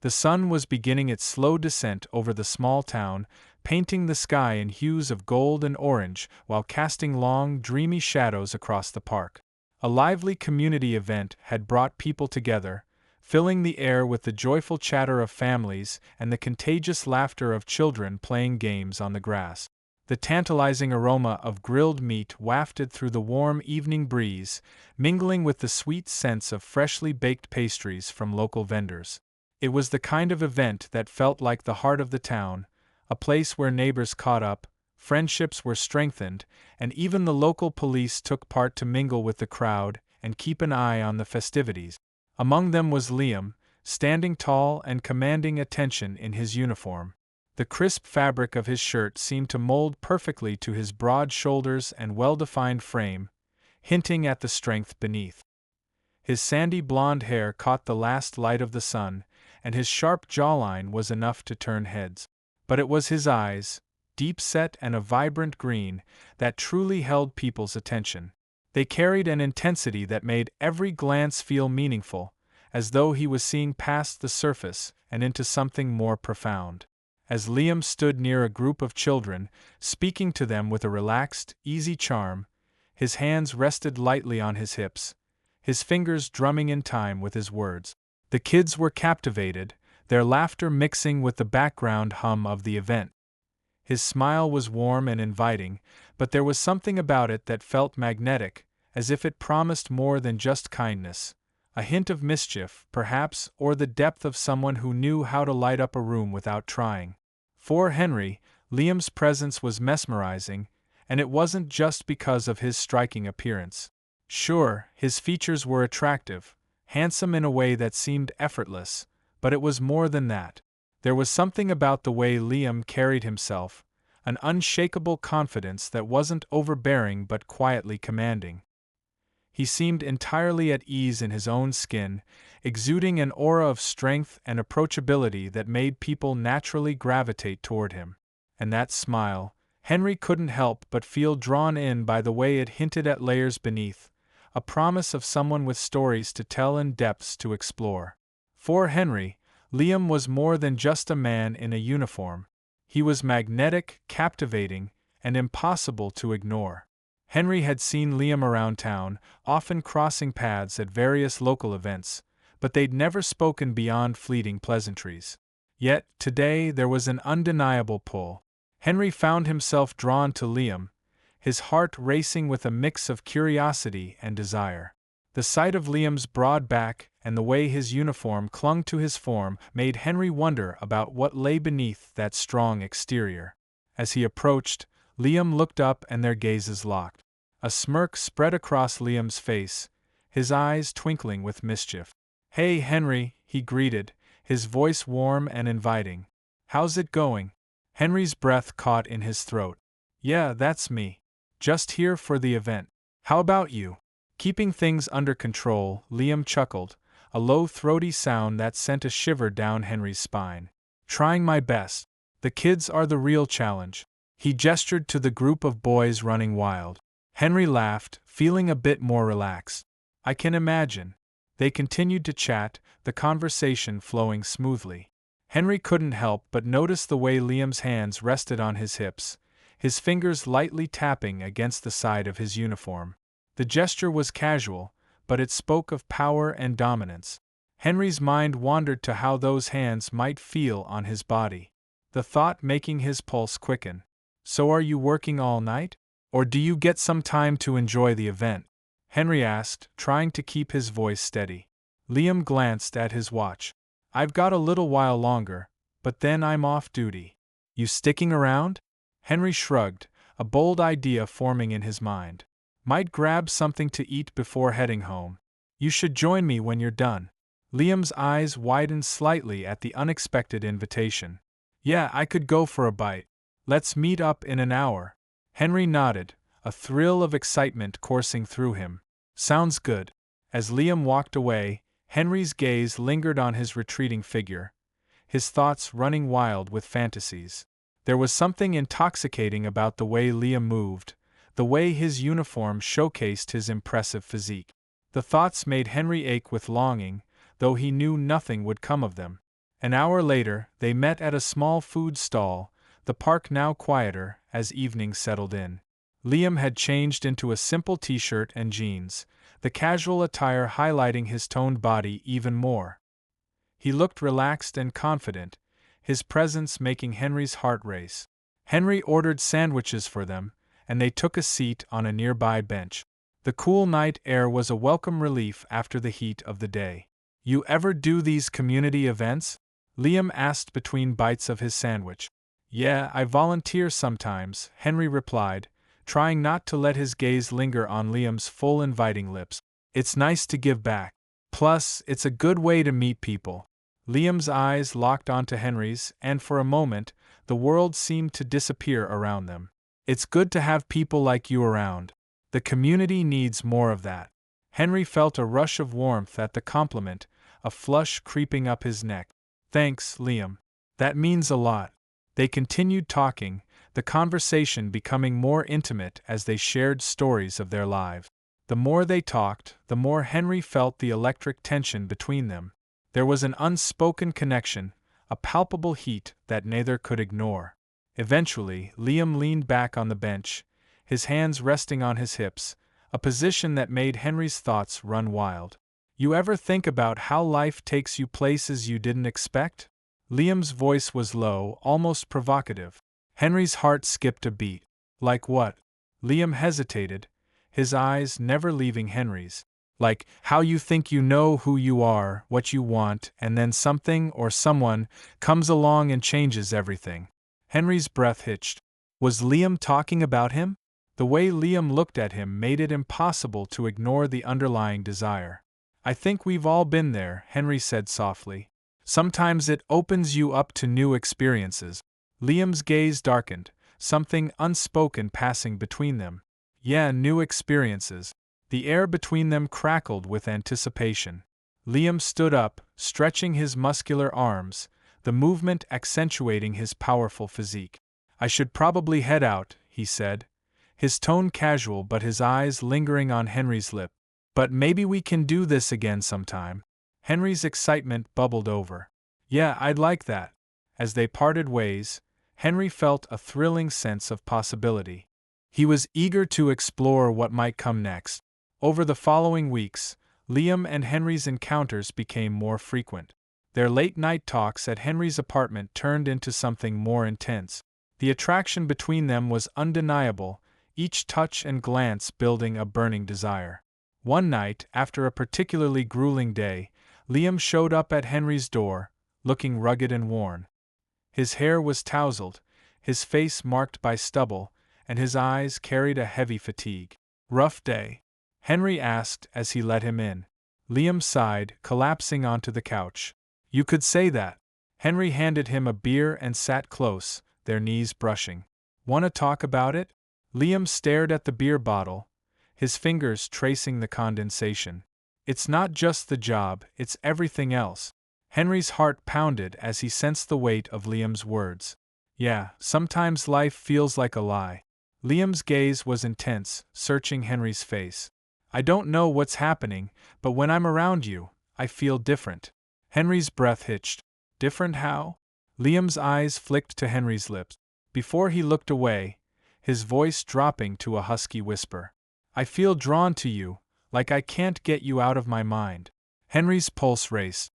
The sun was beginning its slow descent over the small town, painting the sky in hues of gold and orange while casting long, dreamy shadows across the park. A lively community event had brought people together, filling the air with the joyful chatter of families and the contagious laughter of children playing games on the grass. The tantalizing aroma of grilled meat wafted through the warm evening breeze, mingling with the sweet scents of freshly baked pastries from local vendors. It was the kind of event that felt like the heart of the town, a place where neighbors caught up, friendships were strengthened, and even the local police took part to mingle with the crowd and keep an eye on the festivities. Among them was Liam, standing tall and commanding attention in his uniform. The crisp fabric of his shirt seemed to mold perfectly to his broad shoulders and well-defined frame, hinting at the strength beneath. His sandy blonde hair caught the last light of the sun, and his sharp jawline was enough to turn heads. But it was his eyes, deep-set and a vibrant green, that truly held people's attention. They carried an intensity that made every glance feel meaningful, as though he was seeing past the surface and into something more profound. As Liam stood near a group of children, speaking to them with a relaxed, easy charm, his hands rested lightly on his hips, his fingers drumming in time with his words. The kids were captivated, their laughter mixing with the background hum of the event. His smile was warm and inviting, but there was something about it that felt magnetic, as if it promised more than just kindness. A hint of mischief, perhaps, or the depth of someone who knew how to light up a room without trying. For Henry, Liam's presence was mesmerizing, and it wasn't just because of his striking appearance. Sure, his features were attractive, handsome in a way that seemed effortless, but it was more than that. There was something about the way Liam carried himself, an unshakable confidence that wasn't overbearing but quietly commanding. He seemed entirely at ease in his own skin, exuding an aura of strength and approachability that made people naturally gravitate toward him. And that smile, Henry couldn't help but feel drawn in by the way it hinted at layers beneath, a promise of someone with stories to tell and depths to explore. For Henry, Liam was more than just a man in a uniform. He was magnetic, captivating, and impossible to ignore. Henry had seen Liam around town, often crossing paths at various local events, but they'd never spoken beyond fleeting pleasantries. Yet, today there was an undeniable pull. Henry found himself drawn to Liam, his heart racing with a mix of curiosity and desire. The sight of Liam's broad back and the way his uniform clung to his form made Henry wonder about what lay beneath that strong exterior. As he approached, Liam looked up and their gazes locked. A smirk spread across Liam's face, his eyes twinkling with mischief. "Hey, Henry," he greeted, his voice warm and inviting. "How's it going?" Henry's breath caught in his throat. "Yeah, that's me. Just here for the event. How about you?" Keeping things under control, Liam chuckled, a low throaty sound that sent a shiver down Henry's spine. "Trying my best. The kids are the real challenge." He gestured to the group of boys running wild. Henry laughed, feeling a bit more relaxed. "I can imagine." They continued to chat, the conversation flowing smoothly. Henry couldn't help but notice the way Liam's hands rested on his hips, his fingers lightly tapping against the side of his uniform. The gesture was casual, but it spoke of power and dominance. Henry's mind wandered to how those hands might feel on his body, the thought making his pulse quicken. "So are you working all night? Or do you get some time to enjoy the event?" Henry asked, trying to keep his voice steady. Liam glanced at his watch. "I've got a little while longer, but then I'm off duty." "You sticking around?" Henry shrugged, a bold idea forming in his mind. "Might grab something to eat before heading home. You should join me when you're done." Liam's eyes widened slightly at the unexpected invitation. "Yeah, I could go for a bite. Let's meet up in an hour." Henry nodded, a thrill of excitement coursing through him. "Sounds good." As Liam walked away, Henry's gaze lingered on his retreating figure, his thoughts running wild with fantasies. There was something intoxicating about the way Liam moved, the way his uniform showcased his impressive physique. The thoughts made Henry ache with longing, though he knew nothing would come of them. An hour later, they met at a small food stall, the park now quieter as evening settled in. Liam had changed into a simple t-shirt and jeans, the casual attire highlighting his toned body even more. He looked relaxed and confident, his presence making Henry's heart race. Henry ordered sandwiches for them, and they took a seat on a nearby bench. The cool night air was a welcome relief after the heat of the day. "You ever do these community events?" Liam asked between bites of his sandwich. "Yeah, I volunteer sometimes," Henry replied, trying not to let his gaze linger on Liam's full inviting lips. "It's nice to give back. Plus, it's a good way to meet people." Liam's eyes locked onto Henry's, and for a moment, the world seemed to disappear around them. "It's good to have people like you around. The community needs more of that." Henry felt a rush of warmth at the compliment, a flush creeping up his neck. "Thanks, Liam. That means a lot." They continued talking, the conversation becoming more intimate as they shared stories of their lives. The more they talked, the more Henry felt the electric tension between them. There was an unspoken connection, a palpable heat that neither could ignore. Eventually, Liam leaned back on the bench, his hands resting on his hips, a position that made Henry's thoughts run wild. "You ever think about how life takes you places you didn't expect?" Liam's voice was low, almost provocative. Henry's heart skipped a beat. "Like what?" Liam hesitated, his eyes never leaving Henry's. "Like how you think you know who you are, what you want, and then something or someone comes along and changes everything." Henry's breath hitched. Was Liam talking about him? The way Liam looked at him made it impossible to ignore the underlying desire. "I think we've all been there," Henry said softly. "Sometimes it opens you up to new experiences." Liam's gaze darkened, something unspoken passing between them. "Yeah, new experiences." The air between them crackled with anticipation. Liam stood up, stretching his muscular arms, the movement accentuating his powerful physique. "I should probably head out," he said, his tone casual but his eyes lingering on Henry's lip. "But maybe we can do this again sometime." Henry's excitement bubbled over. "Yeah, I'd like that." As they parted ways, Henry felt a thrilling sense of possibility. He was eager to explore what might come next. Over the following weeks, Liam and Henry's encounters became more frequent. Their late-night talks at Henry's apartment turned into something more intense. The attraction between them was undeniable, each touch and glance building a burning desire. One night, after a particularly grueling day, Liam showed up at Henry's door, looking rugged and worn. His hair was tousled, his face marked by stubble, and his eyes carried a heavy fatigue. "Rough day?" Henry asked as he let him in. Liam sighed, collapsing onto the couch. "You could say that." Henry handed him a beer and sat close, their knees brushing. "Wanna talk about it?" Liam stared at the beer bottle, his fingers tracing the condensation. "It's not just the job, it's everything else." Henry's heart pounded as he sensed the weight of Liam's words. "Yeah, sometimes life feels like a lie." Liam's gaze was intense, searching Henry's face. "I don't know what's happening, but when I'm around you, I feel different." Henry's breath hitched. "Different how?" Liam's eyes flicked to Henry's lips. Before he looked away, his voice dropping to a husky whisper. "I feel drawn to you, like I can't get you out of my mind." Henry's pulse raced.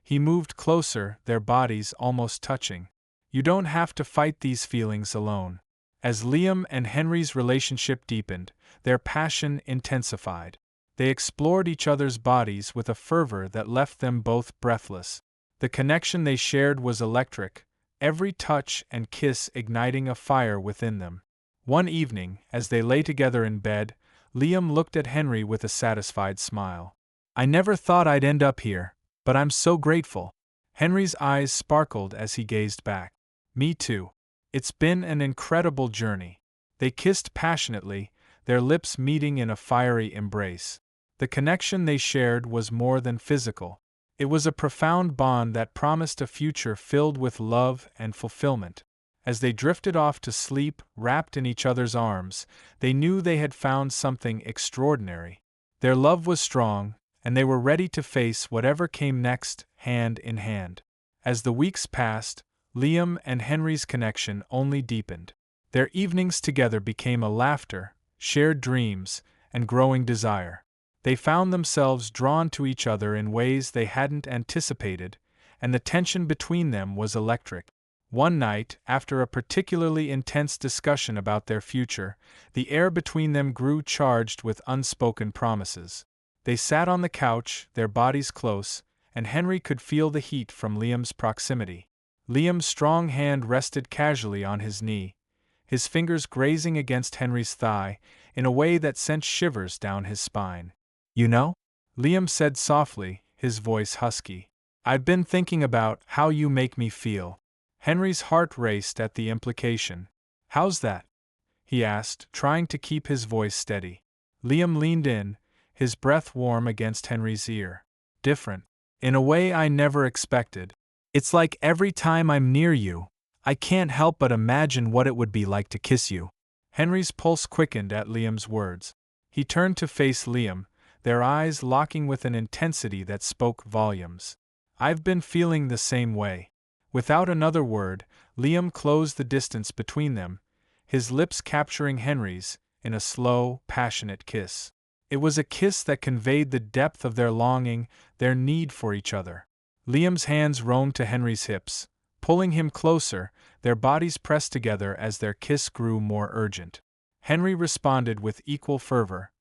He moved closer, their bodies almost touching. "You don't have to fight these feelings alone." As Liam and Henry's relationship deepened, their passion intensified. They explored each other's bodies with a fervor that left them both breathless. The connection they shared was electric, every touch and kiss igniting a fire within them. One evening, as they lay together in bed, Liam looked at Henry with a satisfied smile. "I never thought I'd end up here, but I'm so grateful." Henry's eyes sparkled as he gazed back. "Me too. It's been an incredible journey." They kissed passionately, their lips meeting in a fiery embrace. The connection they shared was more than physical. It was a profound bond that promised a future filled with love and fulfillment. As they drifted off to sleep, wrapped in each other's arms, they knew they had found something extraordinary. Their love was strong, and they were ready to face whatever came next, hand in hand. As the weeks passed, Liam and Henry's connection only deepened. Their evenings together became a laughter, shared dreams, and growing desire. They found themselves drawn to each other in ways they hadn't anticipated, and the tension between them was electric. One night, after a particularly intense discussion about their future, the air between them grew charged with unspoken promises. They sat on the couch, their bodies close, and Henry could feel the heat from Liam's proximity. Liam's strong hand rested casually on his knee, his fingers grazing against Henry's thigh in a way that sent shivers down his spine. "You know?" Liam said softly, his voice husky. "I've been thinking about how you make me feel." Henry's heart raced at the implication. "How's that?" he asked, trying to keep his voice steady. Liam leaned in, his breath warm against Henry's ear. "Different. In a way I never expected. It's like every time I'm near you, I can't help but imagine what it would be like to kiss you." Henry's pulse quickened at Liam's words. He turned to face Liam, their eyes locking with an intensity that spoke volumes. "I've been feeling the same way." Without another word, Liam closed the distance between them, his lips capturing Henry's, in a slow, passionate kiss. It was a kiss that conveyed the depth of their longing, their need for each other. Liam's hands roamed to Henry's hips, pulling him closer, their bodies pressed together as their kiss grew more urgent. Henry responded with equal fervor,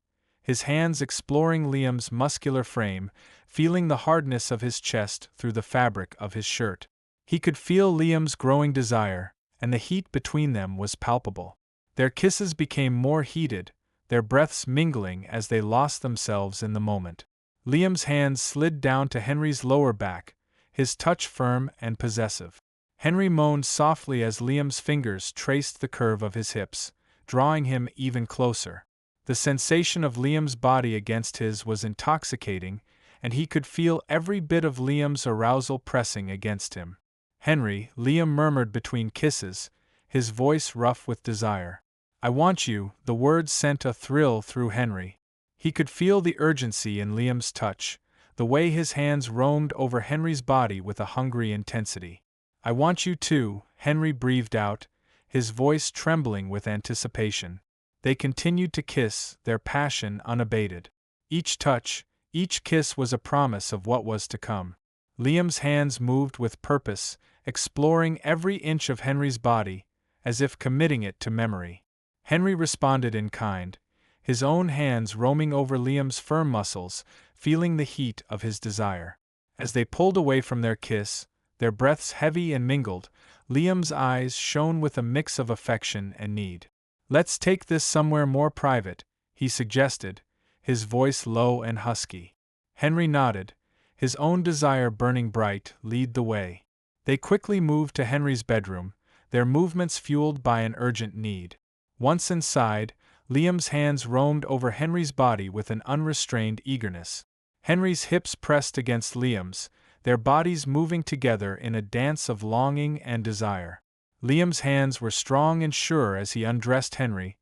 his hands exploring Liam's muscular frame, feeling the hardness of his chest through the fabric of his shirt. He could feel Liam's growing desire, and the heat between them was palpable. Their kisses became more heated, their breaths mingling as they lost themselves in the moment. Liam's hands slid down to Henry's lower back, his touch firm and possessive. Henry moaned softly as Liam's fingers traced the curve of his hips, drawing him even closer. The sensation of Liam's body against his was intoxicating, and he could feel every bit of Liam's arousal pressing against him. "Henry," Liam murmured between kisses, his voice rough with desire. "I want you." The words sent a thrill through Henry. He could feel the urgency in Liam's touch, the way his hands roamed over Henry's body with a hungry intensity. "I want you too," Henry breathed out, his voice trembling with anticipation. They continued to kiss, their passion unabated. Each touch, each kiss was a promise of what was to come. Liam's hands moved with purpose, exploring every inch of Henry's body, as if committing it to memory. Henry responded in kind, his own hands roaming over Liam's firm muscles, feeling the heat of his desire. As they pulled away from their kiss, their breaths heavy and mingled, Liam's eyes shone with a mix of affection and need. "Let's take this somewhere more private," he suggested, his voice low and husky. Henry nodded, his own desire burning bright, lead the way. They quickly moved to Henry's bedroom, their movements fueled by an urgent need. Once inside, Liam's hands roamed over Henry's body with an unrestrained eagerness. Henry's hips pressed against Liam's, their bodies moving together in a dance of longing and desire. Liam's hands were strong and sure as he undressed Henry,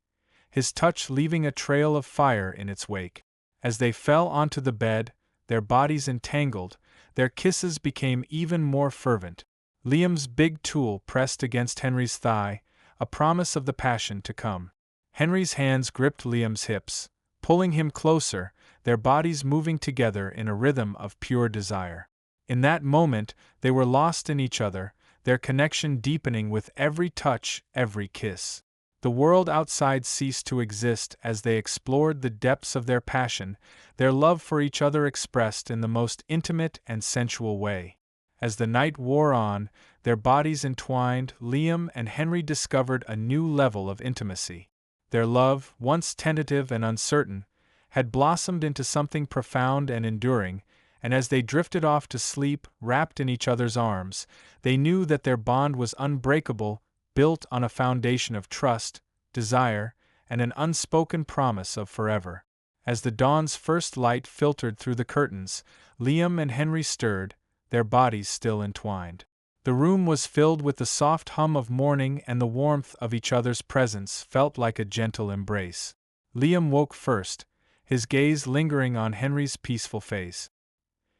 his touch leaving a trail of fire in its wake. As they fell onto the bed, their bodies entangled, their kisses became even more fervent. Liam's big tool pressed against Henry's thigh, a promise of the passion to come. Henry's hands gripped Liam's hips, pulling him closer, their bodies moving together in a rhythm of pure desire. In that moment, they were lost in each other, their connection deepening with every touch, every kiss. The world outside ceased to exist as they explored the depths of their passion, their love for each other expressed in the most intimate and sensual way. As the night wore on, their bodies entwined, Liam and Henry discovered a new level of intimacy. Their love, once tentative and uncertain, had blossomed into something profound and enduring, and as they drifted off to sleep, wrapped in each other's arms, they knew that their bond was unbreakable, built on a foundation of trust, desire, and an unspoken promise of forever. As the dawn's first light filtered through the curtains, Liam and Henry stirred, their bodies still entwined. The room was filled with the soft hum of morning, and the warmth of each other's presence felt like a gentle embrace. Liam woke first, his gaze lingering on Henry's peaceful face.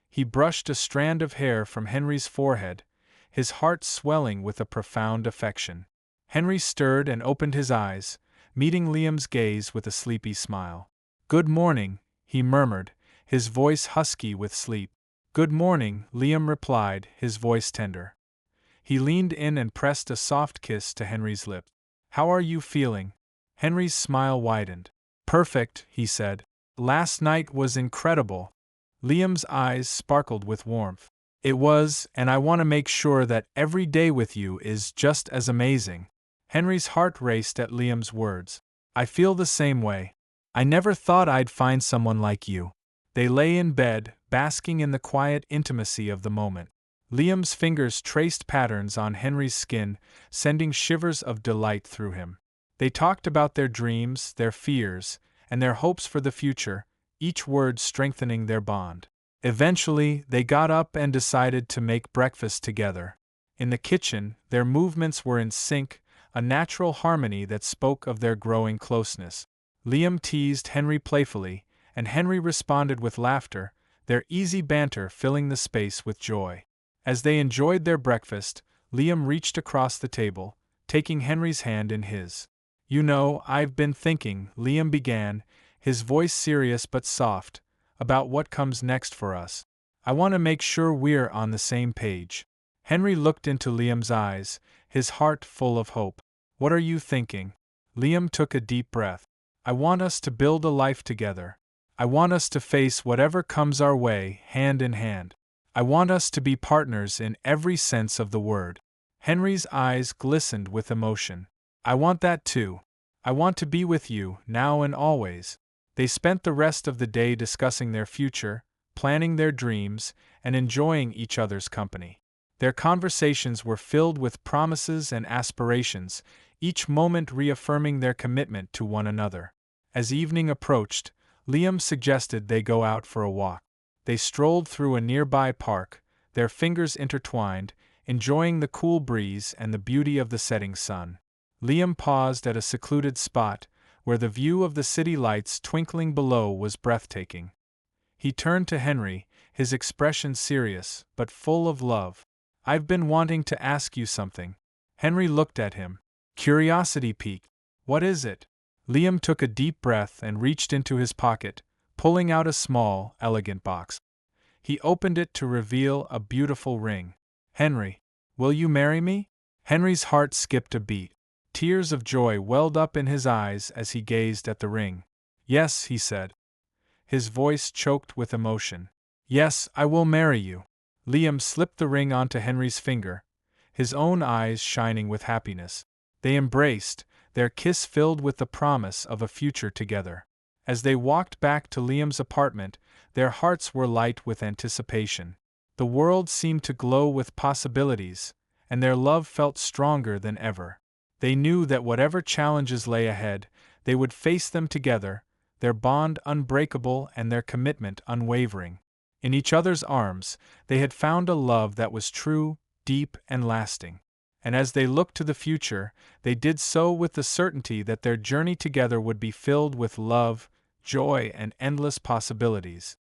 He brushed a strand of hair from Henry's forehead, his heart swelling with a profound affection. Henry stirred and opened his eyes, meeting Liam's gaze with a sleepy smile. "Good morning," he murmured, his voice husky with sleep. "Good morning," Liam replied, his voice tender. He leaned in and pressed a soft kiss to Henry's lips. "How are you feeling?" Henry's smile widened. "Perfect," he said. "Last night was incredible." Liam's eyes sparkled with warmth. "It was, and I want to make sure that every day with you is just as amazing." Henry's heart raced at Liam's words. "I feel the same way. I never thought I'd find someone like you." They lay in bed, basking in the quiet intimacy of the moment. Liam's fingers traced patterns on Henry's skin, sending shivers of delight through him. They talked about their dreams, their fears, and their hopes for the future, each word strengthening their bond. Eventually, they got up and decided to make breakfast together. In the kitchen, their movements were in sync, a natural harmony that spoke of their growing closeness. Liam teased Henry playfully, and Henry responded with laughter, their easy banter filling the space with joy. As they enjoyed their breakfast, Liam reached across the table, taking Henry's hand in his. "You know, I've been thinking," Liam began, his voice serious but soft, "about what comes next for us. I want to make sure we're on the same page." Henry looked into Liam's eyes, his heart full of hope. "What are you thinking?" Liam took a deep breath. "I want us to build a life together. I want us to face whatever comes our way, hand in hand. I want us to be partners in every sense of the word." Henry's eyes glistened with emotion. "I want that too. I want to be with you, now and always." They spent the rest of the day discussing their future, planning their dreams, and enjoying each other's company. Their conversations were filled with promises and aspirations, each moment reaffirming their commitment to one another. As evening approached, Liam suggested they go out for a walk. They strolled through a nearby park, their fingers intertwined, enjoying the cool breeze and the beauty of the setting sun. Liam paused at a secluded spot, where the view of the city lights twinkling below was breathtaking. He turned to Henry, his expression serious, but full of love. "I've been wanting to ask you something." Henry looked at him. Curiosity piqued. "What is it?" Liam took a deep breath and reached into his pocket, pulling out a small, elegant box. He opened it to reveal a beautiful ring. "Henry, will you marry me?" Henry's heart skipped a beat. Tears of joy welled up in his eyes as he gazed at the ring. "Yes," he said. His voice choked with emotion. "Yes, I will marry you." Liam slipped the ring onto Henry's finger, his own eyes shining with happiness. They embraced, their kiss filled with the promise of a future together. As they walked back to Liam's apartment, their hearts were light with anticipation. The world seemed to glow with possibilities, and their love felt stronger than ever. They knew that whatever challenges lay ahead, they would face them together, their bond unbreakable and their commitment unwavering. In each other's arms, they had found a love that was true, deep, and lasting. And as they looked to the future, they did so with the certainty that their journey together would be filled with love, joy, and endless possibilities.